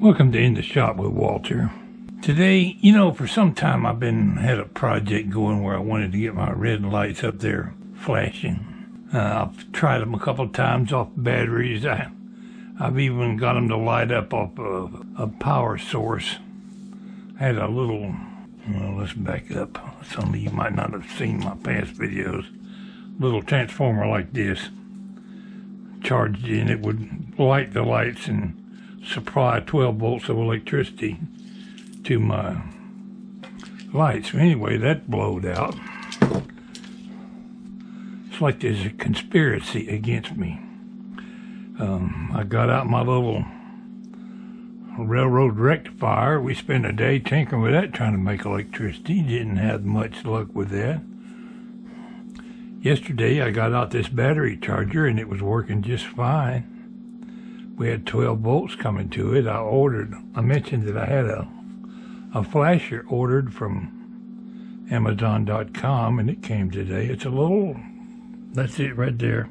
Welcome to In the Shop with Walter. Today, for some time I've had a project going where I wanted to get my red lights up there flashing. I've tried them a couple of times off batteries. I've even got them to light up off a power source. I had a little, let's back up. Some of you might not have seen my past videos. Little transformer like this. Charged in, it would light the lights and supply 12 volts of electricity to my lights. Anyway, that blowed out. It's like there's a conspiracy against me. I got out my little railroad rectifier. We spent a day tinkering with that, trying to make electricity. Didn't have much luck with that. Yesterday I got out this battery charger and it was working just fine. We had 12 volts coming to it. I mentioned that I had a flasher ordered from Amazon.com and it came today. It's a little, that's it right there.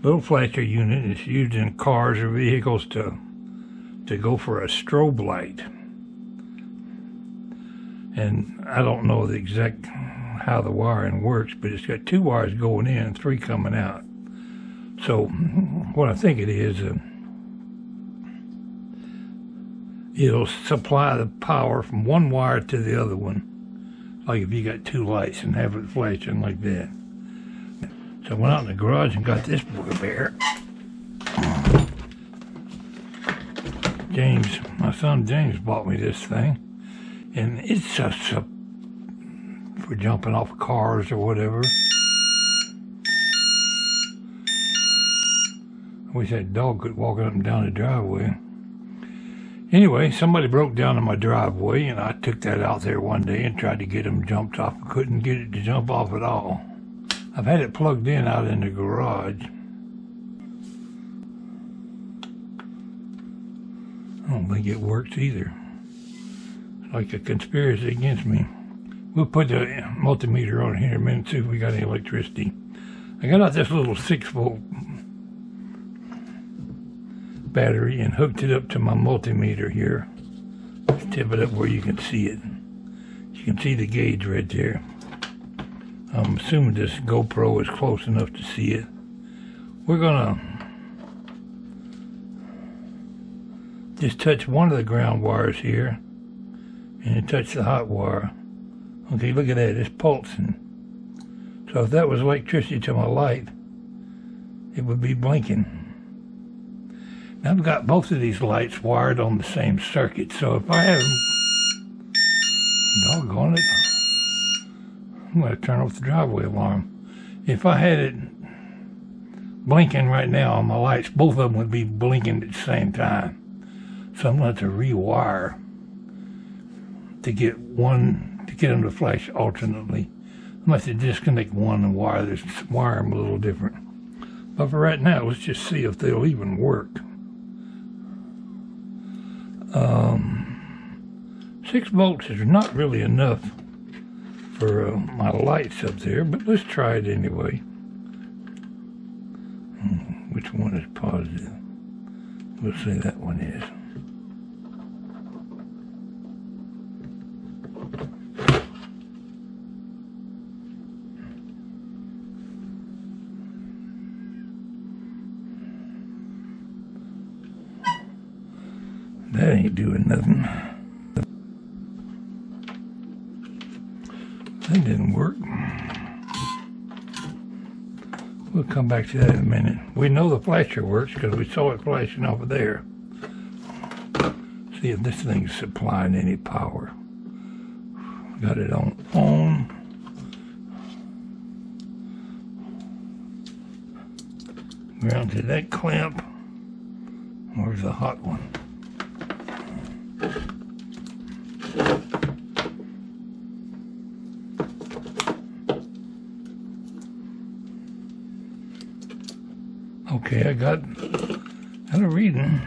Little flasher unit. It's used in cars or vehicles to go for a strobe light. And I don't know the exact how the wiring works, but it's got 2 wires going in and 3 coming out. So what I think it is, it'll supply the power from one wire to the other one, like if you got 2 lights and have it flashing like that. So I went out in the garage and got this boy bear. My son James bought me this thing, and it's just for jumping off cars or whatever. I wish that dog could walk up and down the driveway. Anyway, somebody broke down in my driveway, and I took that out there one day and tried to get him jumped off. I couldn't get it to jump off at all. I've had it plugged in out in the garage. I don't think it works either. It's like a conspiracy against me. We'll put the multimeter on here in a minute and see if we got any electricity. I got out this little 6-volt battery and hooked it up to my multimeter here. Let's tip it up where you can see it. You can see the gauge right there. I'm assuming this GoPro is close enough to see it. We're gonna just touch one of the ground wires here and then touch the hot wire. Okay, look at that, it's pulsing. So if that was electricity to my light, it would be blinking. Now I've got both of these lights wired on the same circuit, so if I have them, doggone it, I'm going to turn off the driveway alarm. If I had it blinking right now on my lights, both of them would be blinking at the same time. So I'm going to have to rewire to get them to flash alternately. I'm going to have to disconnect one and wire them a little different. But for right now, let's just see if they'll even work. 6 volts is not really enough for my lights up there, but let's try it anyway. Which one is positive? We'll say that one is. That ain't doing nothing. That didn't work. We'll come back to that in a minute. We know the flasher works because we saw it flashing over there. See if this thing's supplying any power. Got it on. Ground to that clamp. Where's the hot one? Okay, I got a reading.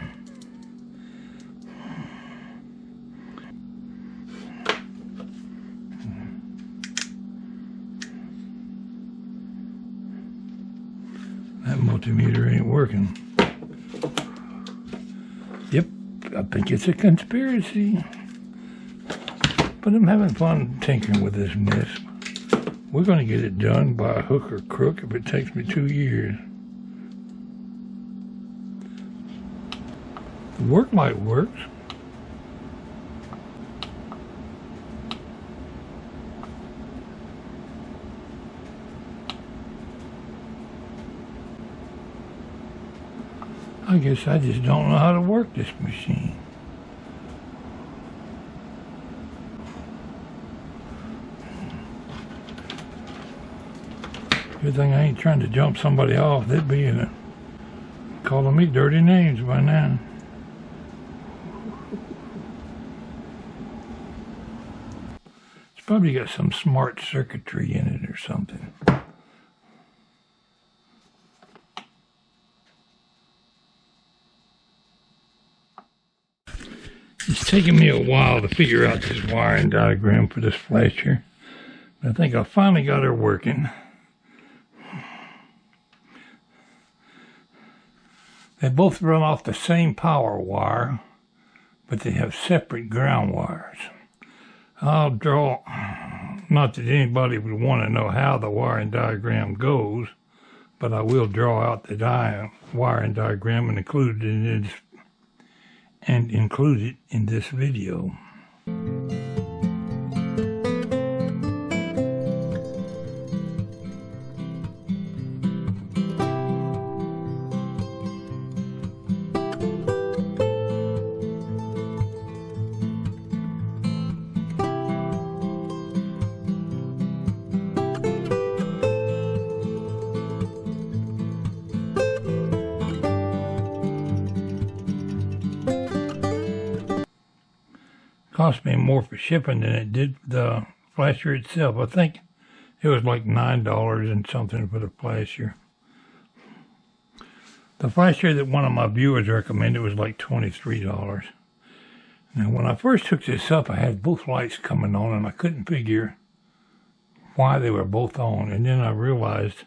That multimeter ain't working. Yep, I think it's a conspiracy. But I'm having fun tinkering with this mess. We're going to get it done by hook or crook if it takes me 2 years. The work light works. I guess I just don't know how to work this machine. Good thing I ain't trying to jump somebody off. They'd be calling me dirty names by now. It's probably got some smart circuitry in it or something. It's taken me a while to figure out this wiring diagram for this flasher, but I think I finally got her working. They both run off the same power wire, but they have separate ground wires. I'll draw, not that anybody would want to know how the wiring diagram goes, but I will draw out the wiring diagram and include it in this video. Cost me more for shipping than it did the flasher itself. I think it was like $9 and something for the flasher. The flasher that one of my viewers recommended was like $23. Now when I first took this up, I had both lights coming on and I couldn't figure why they were both on. And then I realized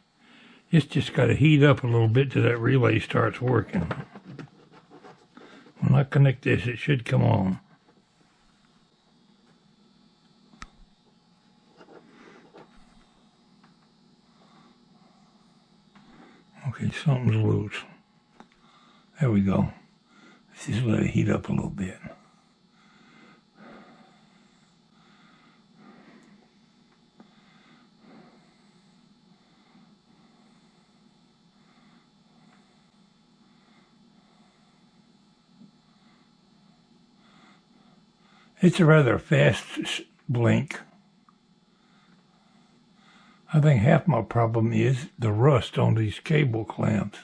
it's just got to heat up a little bit till that relay starts working. When I connect this, it should come on. Okay, something's loose. There we go. Let's just let it heat up a little bit. It's a rather fast blink. I think half my problem is the rust on these cable clamps.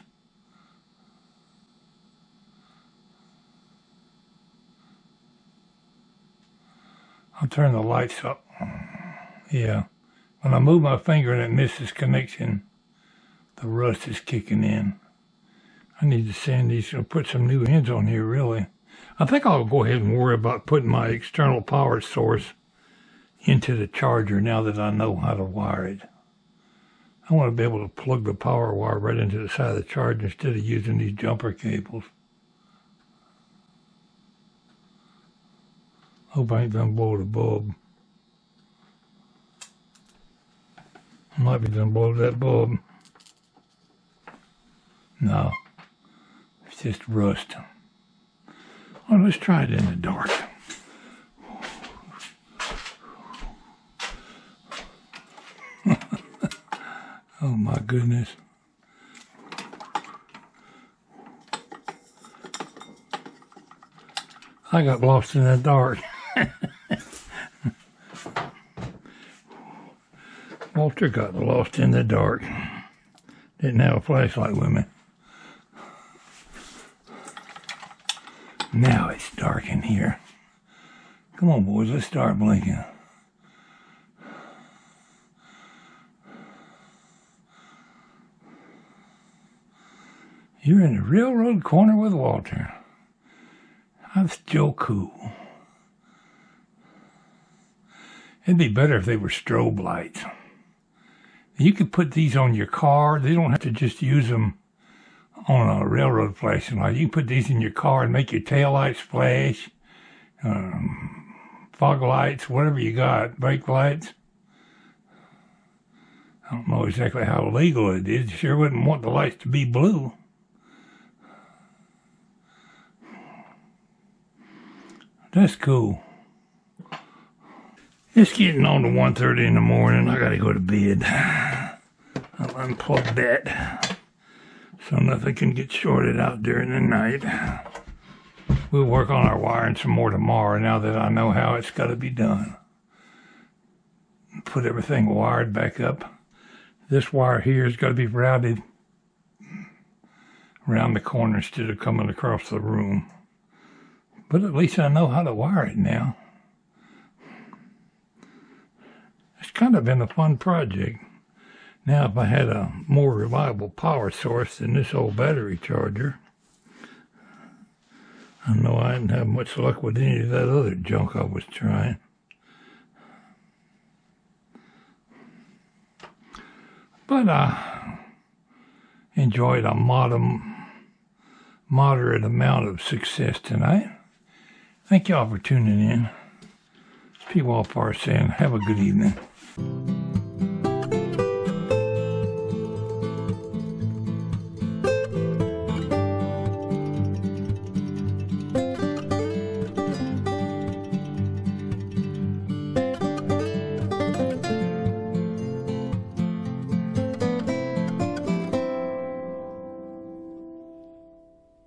I'll turn the lights up. Yeah. When I move my finger and it misses connection, the rust is kicking in. I need to sand these or put some new ends on here, really. I think I'll go ahead and worry about putting my external power source into the charger now that I know how to wire it. I want to be able to plug the power wire right into the side of the charger instead of using these jumper cables. Hope I ain't done blow the bulb. I might be done blow that bulb. No, it's just rust. Well, let's try it in the dark. Oh my goodness. I got lost in the dark. Walter got lost in the dark. Didn't have a flashlight with me. Now it's dark in here. Come on, boys, let's start blinking. You're in the railroad corner with Walter. That's Joe Cool. It'd be better if they were strobe lights. You could put these on your car. They don't have to just use them on a railroad flashing light. You can put these in your car and make your tail lights flash, fog lights, whatever you got, brake lights. I don't know exactly how legal it is. You sure wouldn't want the lights to be blue. That's cool. It's getting on to 1:30 in the morning. I gotta go to bed. I'll unplug that so nothing can get shorted out during the night. We'll work on our wiring some more tomorrow now that I know how it's got to be done. Put everything wired back up. This wire here has got to be routed around the corner instead of coming across the room. But at least I know how to wire it now. It's kind of been a fun project. Now, if I had a more reliable power source than this old battery charger, I know I didn't have much luck with any of that other junk I was trying. But I enjoyed a moderate amount of success tonight. Thank y'all for tuning in. Pwalpar saying, have a good evening.